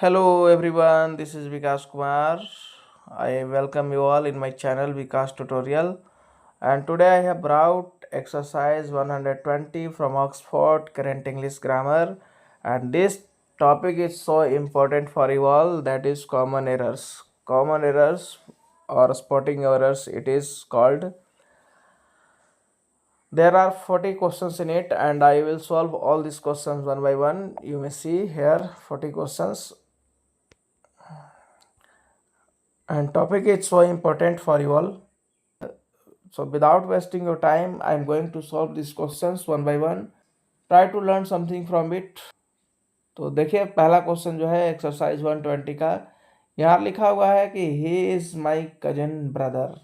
Hello everyone, this is Vikas Kumar. I welcome you all in my channel Vikas Tutorial, and today I have brought exercise 120 from Oxford Current English Grammar, and this topic is so important for you all, that is common errors. Common errors or spotting errors it is called. There are 40 questions in it and I will solve all these questions one by one. You may see here 40 questions. And topic is so important for you all. So without wasting your time, I am going to solve these questions one by one. Try to learn something from it. तो देखिए पहला question जो है exercise 120 का, यहाँ लिखा हुआ है कि he is my cousin brother.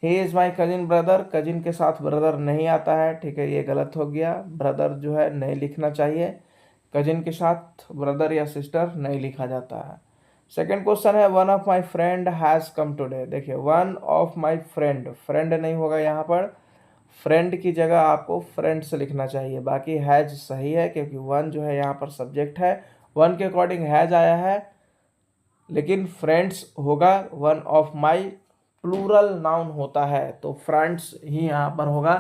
He is my cousin brother, cousin के साथ ब्रदर नहीं आता है, ठीक है, ये गलत हो गया। ब्रदर जो है नहीं लिखना चाहिए, कजिन के साथ ब्रदर या सिस्टर नहीं लिखा जाता है। सेकेंड क्वेश्चन है one of my friend has come today. देखिए one of my friend, friend नहीं होगा यहाँ पर, फ्रेंड की जगह आपको फ्रेंड्स लिखना चाहिए। बाकी हैज सही है क्योंकि वन जो है यहाँ पर सब्जेक्ट है, वन के अकॉर्डिंग हैज आया है, लेकिन फ्रेंड्स होगा। One of my plural noun होता है तो फ्रेंड्स ही यहाँ पर होगा।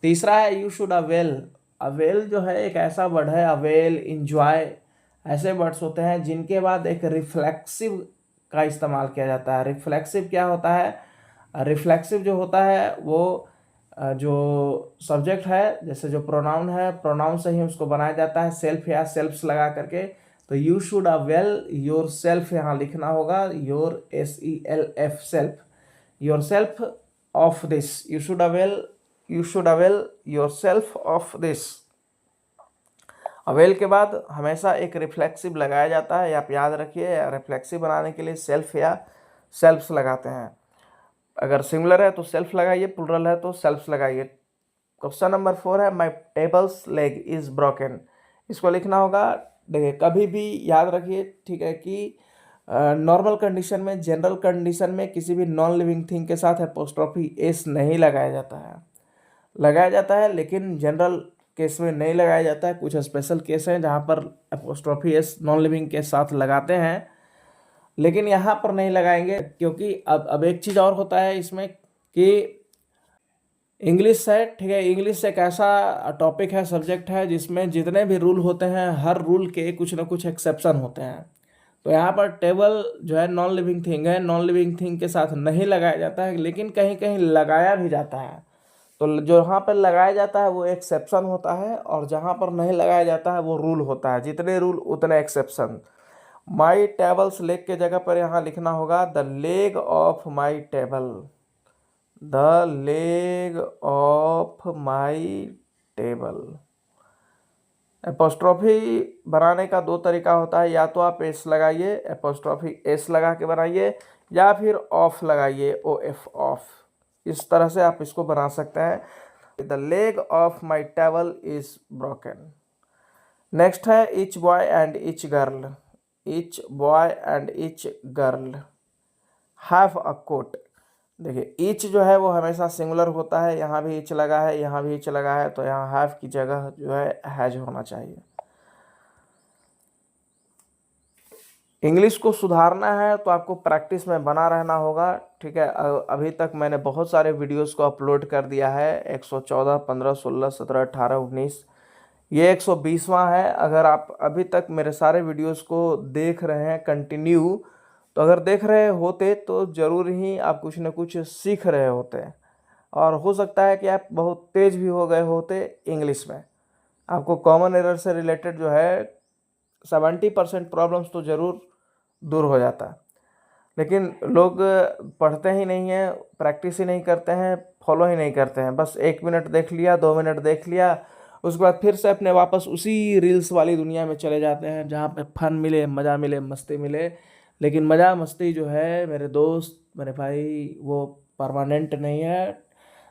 तीसरा है यू शुड अवेल। अवेल जो है एक ऐसा वर्ड है, अवेल, इंजॉय, ऐसे वर्ड्स होते हैं जिनके बाद एक रिफ्लेक्सिव का इस्तेमाल किया जाता है। रिफ्लेक्सिव क्या होता है? रिफ्लेक्सिव जो होता है वो जो सब्जेक्ट है, जैसे जो प्रोनाउन है, प्रोनाउन से ही उसको बनाया जाता है, सेल्फ या सेल्फ्स लगा करके। तो you should avail your self यहाँ लिखना होगा, your SELF, self, your self of this. You should avail your self of this. Avail के बाद हमेशा एक रिफ्लेक्सिव लगाया जाता है, आप याद रखिए। रिफ्लेक्सिव बनाने के लिए सेल्फ या सेल्फ्स लगाते हैं। अगर सिंगुलर है तो सेल्फ लगाइए, प्लूरल है तो सेल्फ्स लगाइए। क्वेश्चन नंबर 4 है माई टेबल्स लेग इज ब्रोकन। इसको लिखना होगा, देखिए कभी भी याद रखिए, ठीक है, कि नॉर्मल कंडीशन में, जनरल कंडीशन में किसी भी नॉन लिविंग थिंग के साथ एपोस्ट्रोफी एस नहीं लगाया जाता है। लगाया जाता है लेकिन जनरल केस में नहीं लगाया जाता है। कुछ स्पेशल केस हैं जहाँ पर एपोस्ट्रोफी एस नॉन लिविंग के साथ लगाते हैं, लेकिन यहाँ पर नहीं लगाएंगे क्योंकि अब एक चीज़ और होता है इसमें कि इंग्लिश है, ठीक है, इंग्लिश एक ऐसा टॉपिक है, सब्जेक्ट है जिसमें जितने भी रूल होते हैं, हर रूल के कुछ ना कुछ एक्सेप्शन होते हैं। तो यहाँ पर टेबल जो है नॉन लिविंग थिंग है, नॉन लिविंग थिंग के साथ नहीं लगाया जाता है, लेकिन कहीं कहीं लगाया भी जाता है। तो जो यहाँ पर लगाया जाता है वो एक्सेप्शन होता है, और जहाँ पर नहीं लगाया जाता है वो रूल होता है। जितने रूल उतने एक्सेप्शन। माई टेबल्स लेग के जगह पर यहाँ लिखना होगा the leg of my table, the leg of my table. Apostrophe बनाने का दो तरीका होता है, या तो आप एस लगाइए, एपोस्ट्रॉफी एस लगा के बनाइए, या फिर ऑफ लगाइए, OF, ऑफ। इस तरह से आप इसको बना सकते हैं। The leg of my table is broken. Next है each boy and each girl. Each boy and each girl have a coat. देखिए ईच जो है वो हमेशा सिंगुलर होता है, यहाँ भी ईच लगा है, यहाँ भी ईच लगा है, तो यहाँ हैव की जगह जो है हैज होना चाहिए। इंग्लिश को सुधारना है तो आपको प्रैक्टिस में बना रहना होगा, ठीक है। अभी तक मैंने बहुत सारे वीडियोस को अपलोड कर दिया है, 114, 15, 16, 17, 18, 19, ये 120वां है। अगर आप अभी तक मेरे सारे वीडियोस को देख रहे हैं कंटिन्यू, तो अगर देख रहे होते तो ज़रूर ही आप कुछ न कुछ सीख रहे होते, और हो सकता है कि आप बहुत तेज़ भी हो गए होते इंग्लिश में। आपको कॉमन एरर से रिलेटेड जो है 70% प्रॉब्लम्स तो ज़रूर दूर हो जाता है, लेकिन लोग पढ़ते ही नहीं हैं, प्रैक्टिस ही नहीं करते हैं, फॉलो ही नहीं करते हैं। बस 1 मिनट देख लिया, 2 मिनट देख लिया, उसके बाद फिर से अपने वापस उसी रील्स वाली दुनिया में चले जाते हैं जहाँ पे फन मिले, मज़ा मिले, मस्ती मिले। लेकिन मज़ा मस्ती जो है मेरे दोस्त, मेरे भाई, वो परमानेंट नहीं है।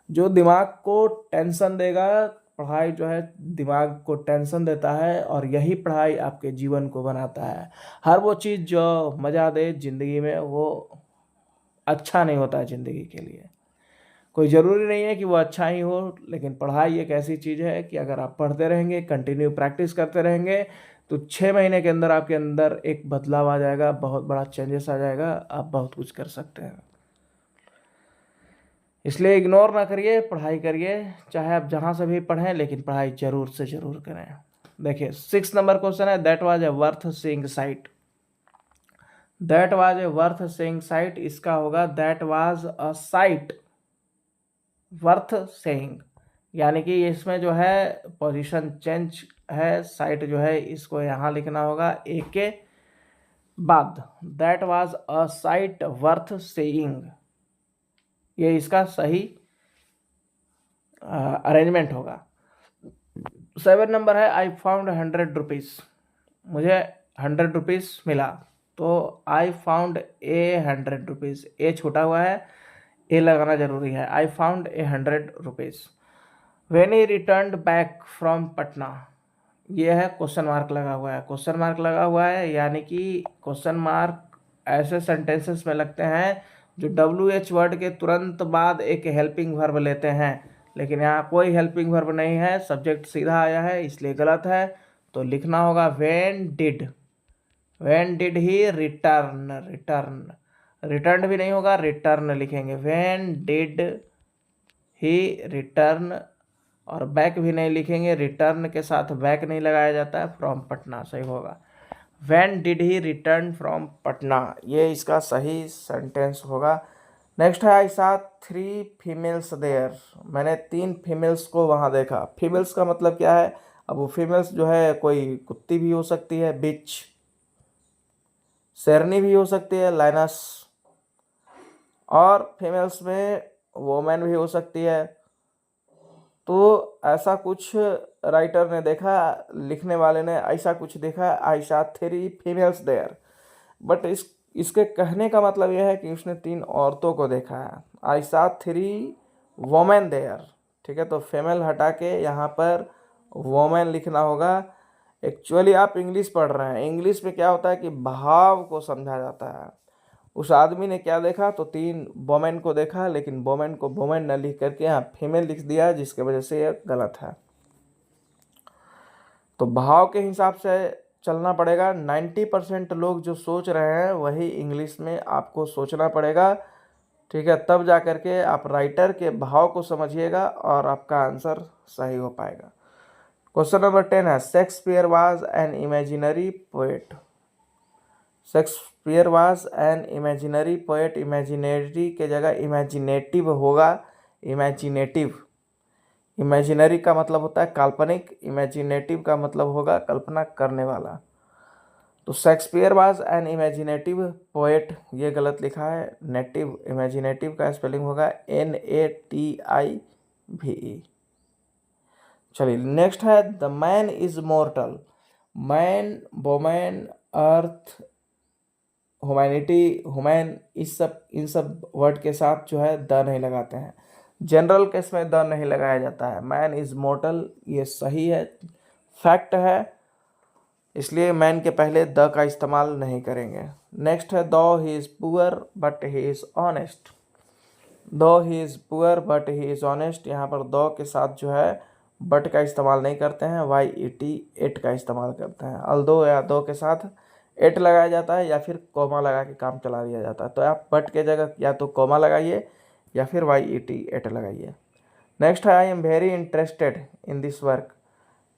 जो दिमाग को टेंशन देगा, पढ़ाई जो है दिमाग को टेंशन देता है, और यही पढ़ाई आपके जीवन को बनाता है। हर वो चीज़ जो मज़ा दे ज़िंदगी में, वो अच्छा नहीं होता है ज़िंदगी के लिए। कोई ज़रूरी नहीं है कि वो अच्छा ही हो, लेकिन पढ़ाई एक ऐसी चीज़ है कि अगर आप पढ़ते रहेंगे, कंटिन्यू प्रैक्टिस करते रहेंगे, तो 6 महीने के अंदर आपके अंदर एक बदलाव आ जाएगा, बहुत बड़ा चेंजेस आ जाएगा, आप बहुत कुछ कर सकते हैं। इसलिए इग्नोर ना करिए, पढ़ाई करिए, चाहे आप जहाँ से भी पढ़ें, लेकिन पढ़ाई जरूर से जरूर करें। देखिए 6 नंबर क्वेश्चन है, that was a worth seeing site. That was a worth seeing site, इसका होगा that was a site worth saying, यानी कि इसमें जो है पोजीशन चेंज है, साइट जो है इसको यहाँ लिखना होगा ए के बाद, that was a site worth saying, ये इसका सही अरेंजमेंट होगा। 7 नंबर है, आई फाउंड 100 रुपीज़, मुझे 100 रुपीज़ मिला, तो आई फाउंड ए 100 रुपीज़, ए छूटा हुआ है, ए लगाना जरूरी है। I found a 100 rupees when he return back from Patna, ये है क्वेश्चन मार्क लगा हुआ है, क्वेश्चन मार्क लगा हुआ है, यानी कि क्वेश्चन मार्क ऐसे सेंटेंसेस में लगते हैं जो WH वर्ड के तुरंत बाद एक हेल्पिंग वर्ब लेते हैं, लेकिन यहाँ कोई हेल्पिंग वर्ब नहीं है, सब्जेक्ट सीधा आया है, इसलिए गलत है। तो लिखना होगा when did he return, return भी नहीं होगा, रिटर्न लिखेंगे, व्हेन डिड ही रिटर्न, और बैक भी नहीं लिखेंगे, रिटर्न के साथ बैक नहीं लगाया जाता है, फ्रॉम पटना सही होगा। When did he return from Patna, ये इसका सही सेंटेंस होगा। नेक्स्ट है, आई सॉ 3 फीमेल्स देयर, मैंने 3 फीमेल्स को वहाँ देखा। फीमेल्स का मतलब क्या है? अब वो फीमेल्स जो है कोई कुत्ती भी हो सकती है, बिच, शेरनी भी हो सकती है, लाइनस, और फीमेल्स में वोमेन भी हो सकती है। तो ऐसा कुछ राइटर ने देखा, लिखने वाले ने ऐसा कुछ देखा, I saw 3 females there, but इसके कहने का मतलब यह है कि उसने 3 औरतों को देखा है। आई सॉ 3 वोमेन देयर, ठीक है, तो फीमेल हटा के यहाँ पर वोमेन लिखना होगा। एक्चुअली आप इंग्लिश पढ़ रहे हैं, इंग्लिश में क्या होता है कि भाव को समझा जाता है। उस आदमी ने क्या देखा, तो 3 वोमेन को देखा, लेकिन वोमेन को वोमेन न लिख करके यहाँ फीमेल लिख दिया, जिसके वजह से यह गलत है। तो भाव के हिसाब से चलना पड़ेगा। 90% लोग जो सोच रहे हैं वही इंग्लिश में आपको सोचना पड़ेगा, ठीक है, तब जा करके आप राइटर के भाव को समझिएगा और आपका आंसर सही हो पाएगा। क्वेश्चन नंबर 10 है, Shakespeare was an imaginary poet. Shakespeare was an imaginary poet, imaginary के जगह इमेजिनेटिव होगा, इमेजिनेटिव। इमेजिनरी का मतलब होता है काल्पनिक, इमेजिनेटिव का मतलब होगा कल्पना करने वाला। तो Shakespeare was an imaginative poet, ये गलत लिखा है, नेटिव, इमेजिनेटिव का स्पेलिंग होगा NATIVE। चलिए नेक्स्ट है, the man is mortal. Man, woman, earth, humanity, human, इन सब वर्ड के साथ जो है द नहीं लगाते हैं। जनरल केस में द नहीं लगाया जाता है। मैन इज मॉर्टल, ये सही है, फैक्ट है, इसलिए मैन के पहले द का इस्तेमाल नहीं करेंगे। नेक्स्ट है, though he is poor but he is honest. Though he is poor but he is honest, यहाँ पर दो के साथ जो है बट का इस्तेमाल नहीं करते हैं, YET, एट का इस्तेमाल करते हैं। अल्दो या दो के साथ एट लगाया जाता है या फिर कोमा लगा के काम चला दिया जाता है। तो आप बट के जगह या तो कोमा लगाइए या फिर YET, एट लगाइए। नेक्स्ट है, I am very interested in this work.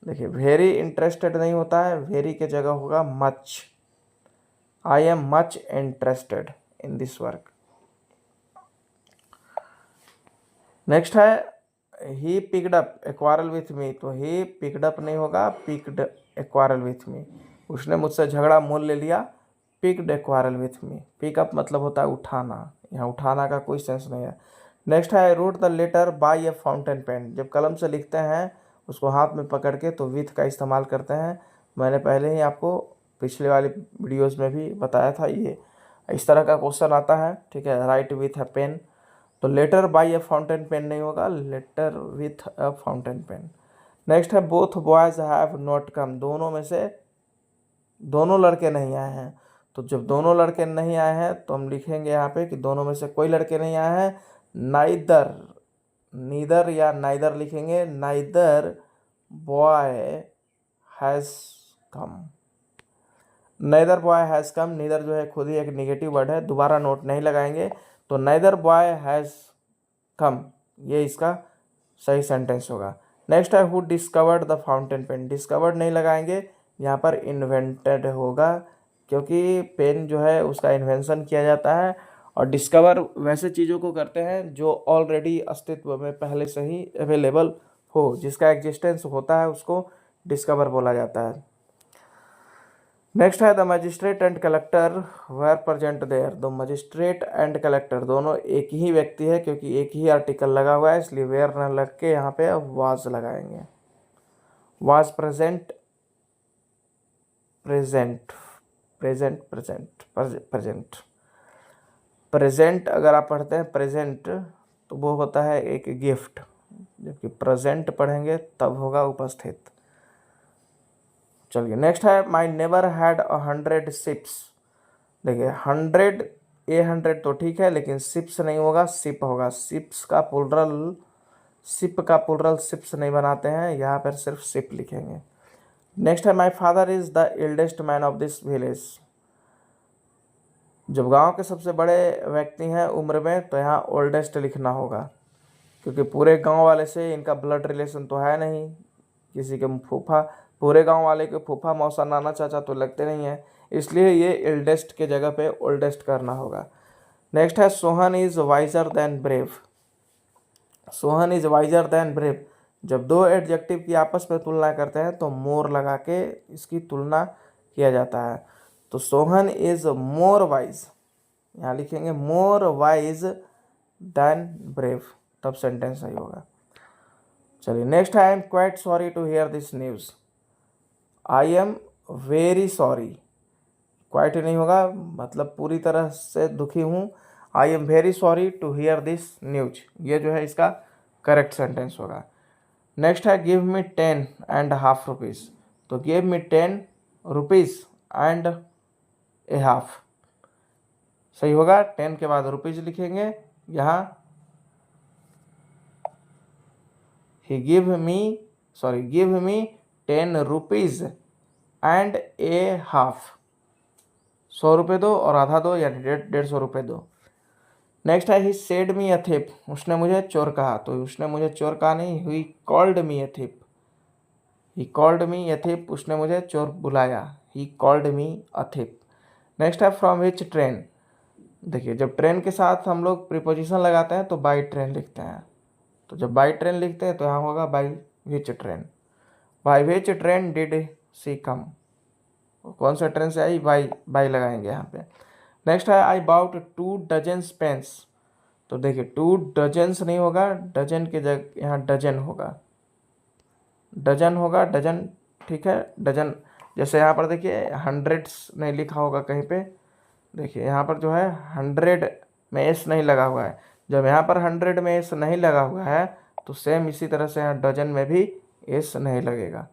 देखिए वेरी इंटरेस्टेड नहीं होता है, वेरी के जगह होगा much. I am much interested in this work. Next है, he picked up a quarrel with me. तो ही पिकड अप नहीं होगा, picked a quarrel with me, उसने मुझसे झगड़ा मोल ले लिया। Picked a quarrel with me, pickup मतलब होता है उठाना, यहाँ उठाना का कोई सेंस नहीं है। नेक्स्ट है, I wrote the letter by a fountain pen. जब कलम से लिखते हैं उसको हाथ में पकड़ के तो विथ का इस्तेमाल करते हैं। मैंने पहले ही आपको पिछले वाले वीडियोस में भी बताया था, ये इस तरह का क्वेश्चन आता है, ठीक है, राइट विथ अ पेन। तो letter by a fountain pen नहीं होगा, letter with a fountain pen. Next है, both boys have not come. दोनों में से दोनों लड़के नहीं आए हैं। तो जब दोनों लड़के नहीं आए हैं तो हम लिखेंगे यहाँ पे कि दोनों में से कोई लड़के नहीं आए हैं। नाइदर, नीदर या नाइदर लिखेंगे, neither boy has come. Neither boy has come, neither जो है खुद ही एक निगेटिव वर्ड है, दोबारा नोट नहीं लगाएंगे, तो नेदर बॉय हैज़ कम, ये इसका सही सेंटेंस होगा। नेक्स्ट है who discovered the fountain pen, discovered नहीं लगाएंगे, यहाँ पर इन्वेंटेड होगा, क्योंकि पेन जो है उसका इन्वेंशन किया जाता है, और डिस्कवर वैसे चीज़ों को करते हैं जो ऑलरेडी अस्तित्व में पहले से ही अवेलेबल हो, जिसका एग्जिस्टेंस होता है उसको डिस्कवर बोला जाता है। नेक्स्ट है the magistrate and collector were present there, the magistrate and collector दोनों एक ही व्यक्ति है, क्योंकि एक ही आर्टिकल लगा हुआ है, इसलिए वेयर न लग के यहाँ पे वाज लगाएंगे। Was present, present, present, present, present, present अगर आप पढ़ते हैं प्रेजेंट तो वो होता है एक गिफ्ट, जबकि प्रेजेंट पढ़ेंगे तब होगा उपस्थित। चलिए नेक्स्ट है माई नेबर हैड 100 शिप्स, देखिए 100 100 तो ठीक है, लेकिन शिप्स नहीं होगा, शिप होगा। शिप्स का प्लुरल, शिप का प्लुरल शिप्स नहीं बनाते हैं, यहाँ पर सिर्फ शिप लिखेंगे। नेक्स्ट है my father is the eldest man of this village, जब गांव के सबसे बड़े व्यक्ति हैं उम्र में तो यहाँ ओल्डेस्ट लिखना होगा, क्योंकि पूरे गांव वाले से इनका ब्लड रिलेशन तो है नहीं, किसी के फूफा, पूरे गांव वाले के फूफा मौसा नाना चाचा तो लगते नहीं हैं, इसलिए ये एल्डेस्ट के जगह पे ओल्डेस्ट करना होगा। नेक्स्ट है Sohan is visor then brave, Sohan is visor then brave, जब दो एडजेक्टिव की आपस में तुलना करते हैं तो मोर लगा के इसकी तुलना किया जाता है। तो सोहन इज मोर वाइज, यहाँ लिखेंगे मोर वाइज देन ब्रेव, तब सेंटेंस सही होगा। चलिए next I am quite sorry to hear this news, I am very sorry, quite नहीं होगा, मतलब पूरी तरह से दुखी हूँ, I am very sorry to hear this news, ये जो है इसका करेक्ट सेंटेंस होगा। नेक्स्ट है गिव मी 10.5 रुपीज़, तो give me 10 rupees and a half, सही होगा। 10 के बाद रुपीज़ लिखेंगे, यहाँ ही give me 10 rupees and a half, 100 रुपये दो और आधा दो, यानी 150 रुपये दो। नेक्स्ट है ही सेड मी अ थिप, उसने मुझे चोर कहा, तो उसने मुझे चोर कहा नहीं, ही called me a थिप, he called me a थिप, उसने मुझे चोर बुलाया, he called me a thief. Next है फ्रॉम विच ट्रेन, देखिए जब ट्रेन के साथ हम लोग प्रीपोजिशन लगाते हैं तो बाई ट्रेन लिखते हैं, तो जब बाई ट्रेन लिखते हैं तो यहाँ होगा by which train, by which train did she come, कौन सा ट्रेन से आई, बाई लगाएंगे यहाँ पे। नेक्स्ट है आई बाउट 2 डजन्स पेन्स, तो देखिए 2 डजन्स नहीं होगा, डजन के जगह यहाँ डजन होगा, डजन होगा, डजन ठीक है, डजन। जैसे यहाँ पर देखिए हंड्रेड्स नहीं लिखा होगा कहीं पे, देखिए यहाँ पर जो है 100 में एस नहीं लगा हुआ है, जब यहाँ पर 100 में एस नहीं लगा हुआ है तो सेम इसी तरह से यहाँ डजन में भी एस नहीं लगेगा।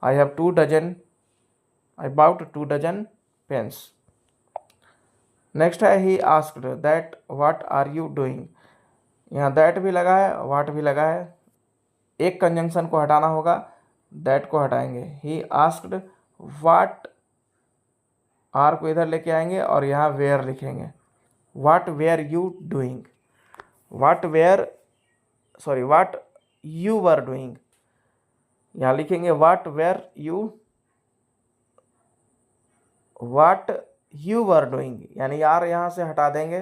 I have 2 dozen, I bought 2 dozen pens. Next है he asked that what are you doing, यहाँ दैट भी लगा है, व्हाट भी लगा है, एक कंजंक्शन को हटाना होगा, दैट को हटाएंगे, ही आस्क्ड व्हाट, आर को इधर लेके आएंगे और यहाँ वेयर लिखेंगे, what were you doing, what you were doing, यहाँ लिखेंगे व्हाट यू वर डूइंग, यानी यार यहाँ से हटा देंगे,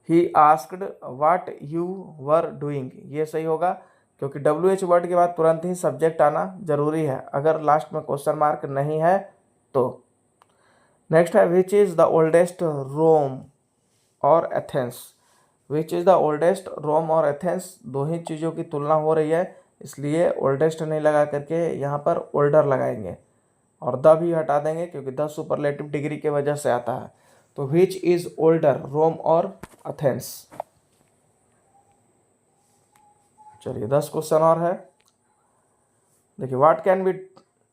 he asked what you were doing, ये सही होगा, क्योंकि WH वर्ड के बाद तुरंत ही सब्जेक्ट आना जरूरी है, अगर लास्ट में क्वेश्चन मार्क नहीं है तो। नेक्स्ट है which is the oldest Rome और Athens, which is the oldest Rome और एथेंस, दो ही चीज़ों की तुलना हो रही है, इसलिए ओल्डेस्ट नहीं लगा करके यहाँ पर ओल्डर लगाएंगे, और द भी हटा देंगे क्योंकि द सुपरलेटिव डिग्री के वजह से आता है। तो विच इज़ ओल्डर, रोम और एथेंस। चलिए 10 क्वेश्चन और है। देखिए what can be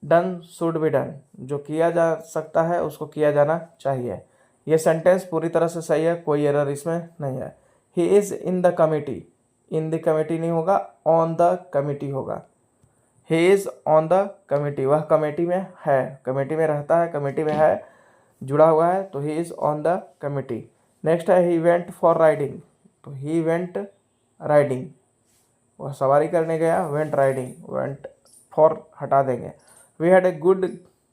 done should be done, जो किया जा सकता है उसको किया जाना चाहिए, ये सेंटेंस पूरी तरह से सही है, कोई एरर इसमें नहीं है। He is in the committee, in the committee नहीं होगा, ऑन द कमिटी होगा, he is on the committee, वह कमेटी में है, कमेटी में रहता है, कमेटी में है, जुड़ा हुआ है, तो he is on the committee. Next है ही वेंट फॉर राइडिंग, तो ही वेंट राइडिंग, वह सवारी करने गया, वेंट राइडिंग, वेंट फॉर हटा देंगे। We had a good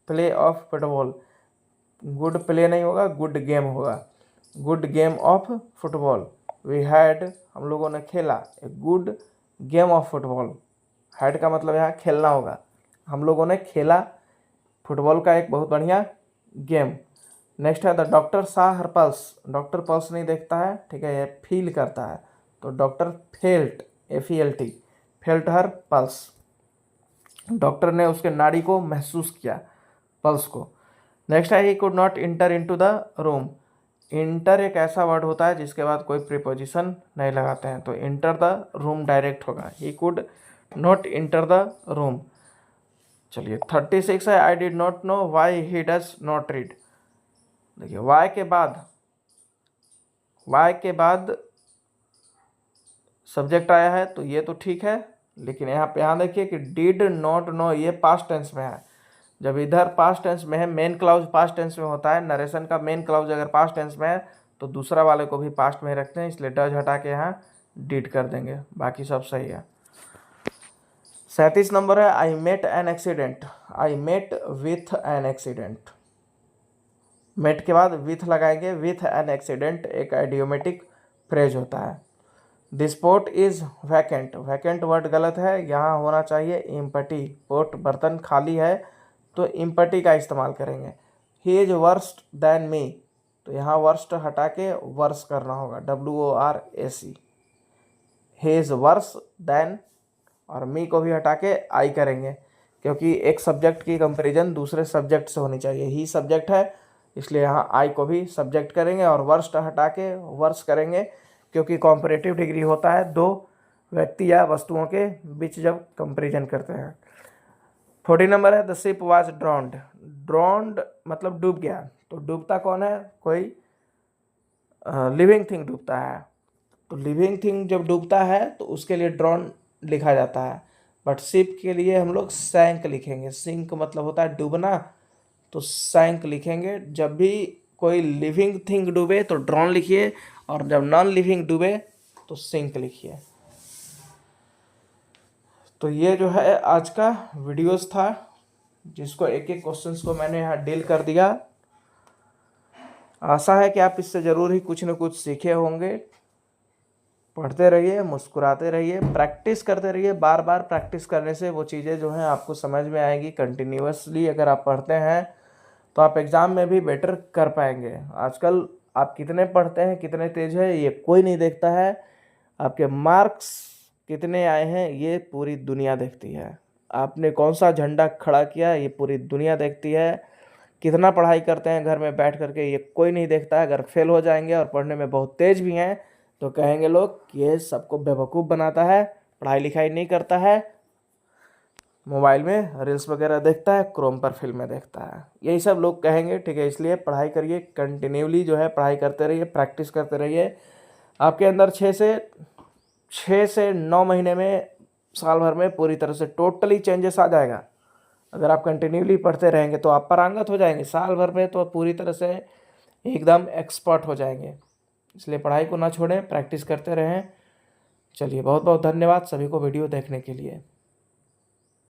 play of football, good play नहीं होगा, गुड गेम होगा, good game of football. We had, हम लोगों ने खेला, a good game of football, had का मतलब यहाँ खेलना होगा, हम लोगों ने खेला फुटबॉल का एक बहुत बढ़िया गेम। नेक्स्ट है द डॉक्टर सा हर पल्स, डॉक्टर पल्स नहीं देखता है, ठीक है, ये फील करता है, तो डॉक्टर फेल्ट, FELT, फेल्ट हर पल्स, डॉक्टर ने उसके नाड़ी को महसूस किया, पल्स को। नेक्स्ट है he could not inter into the room, inter एक ऐसा वर्ड होता है जिसके बाद कोई प्रीपोजिशन नहीं लगाते हैं, तो इंटर द रूम डायरेक्ट होगा, he could not enter the room. चलिए 36 है I did not know why he does not read. देखिए वाई के बाद सब्जेक्ट आया है, तो ये तो ठीक है, लेकिन यहाँ पे यहाँ देखिए कि डिड नॉट नो ये पास्ट टेंस में है। जब इधर पास्ट टेंस में है, मेन क्लाउज पास्ट टेंस में होता है, नरेशन का मेन क्लाउज अगर पास्ट टेंस में है तो दूसरा वाले को भी पास्ट में ही रखते हैं, इसलिए डज हटा के यहाँ डिड कर देंगे, बाकी सब सही है। 37 नंबर है I met an accident, I met with an accident, met के बाद विथ लगाएंगे, विथ एन एक्सीडेंट एक आइडियोमेटिक फ्रेज होता है। This pot is vacant, vacant word गलत है, यहाँ होना चाहिए इम्पटी, पोट बर्तन खाली है तो इम्पटी का इस्तेमाल करेंगे। He is worst than me, तो यहाँ वर्स्ट हटा के वर्स करना होगा, WORAC, he is verse then, और मी को भी हटा के आई करेंगे, क्योंकि एक सब्जेक्ट की कंपैरिजन दूसरे सब्जेक्ट से होनी चाहिए, ही सब्जेक्ट है इसलिए यहाँ आई को भी सब्जेक्ट करेंगे, और वर्स्ट हटा के वर्स करेंगे, क्योंकि कॉम्परेटिव डिग्री होता है दो व्यक्ति या वस्तुओं के बीच जब कंपैरिजन करते हैं। 40 नंबर है द शिप वाज ड्रॉन्ड, ड्रॉन्ड मतलब डूब गया, तो डूबता कौन है, कोई लिविंग थिंग डूबता है, तो लिविंग थिंग जब डूबता है तो उसके लिए ड्रॉन लिखा जाता है, बट शिप के लिए हम लोग सैंक लिखेंगे, सिंक मतलब होता है डूबना, तो सैंक लिखेंगे। जब भी कोई लिविंग थिंग डूबे तो ड्रॉन लिखिए, और जब नॉन लिविंग डूबे तो सिंक लिखिए। तो ये जो है आज का वीडियोस था, जिसको एक एक क्वेश्चंस को मैंने यहाँ डील कर दिया। आशा है कि आप इससे ज़रूर ही कुछ न कुछ सीखे होंगे। पढ़ते रहिए, मुस्कुराते रहिए, प्रैक्टिस करते रहिए, बार बार प्रैक्टिस करने से वो चीज़ें जो हैं आपको समझ में आएंगी। कंटिन्यूअसली अगर आप पढ़ते हैं तो आप एग्ज़ाम में भी बेटर कर पाएंगे। आजकल आप कितने पढ़ते हैं, कितने तेज है, ये कोई नहीं देखता है, आपके मार्क्स कितने आए हैं ये पूरी दुनिया देखती है। आपने कौन सा झंडा खड़ा किया ये पूरी दुनिया देखती है। कितना पढ़ाई करते हैं घर में बैठ करके ये कोई नहीं देखता है। अगर फेल हो जाएंगे और पढ़ने में बहुत तेज भी हैं तो कहेंगे लोग कि ये सबको बेवकूफ़ बनाता है, पढ़ाई लिखाई नहीं करता है, मोबाइल में रील्स वगैरह देखता है, क्रोम पर फिल्में देखता है, यही सब लोग कहेंगे। ठीक है, इसलिए पढ़ाई करिए, कंटिन्यूली जो है पढ़ाई करते रहिए, प्रैक्टिस करते रहिए। आपके अंदर 6 से 9 महीने में, साल भर में पूरी तरह से टोटली चेंजेस आ जाएगा। अगर आप कंटिन्यूली पढ़ते रहेंगे तो आप पारंगत हो जाएंगे, साल भर में तो पूरी तरह से एकदम एक्सपर्ट हो जाएंगे। इसलिए पढ़ाई को ना छोड़ें, प्रैक्टिस करते रहें। चलिए बहुत बहुत धन्यवाद सभी को वीडियो देखने के लिए।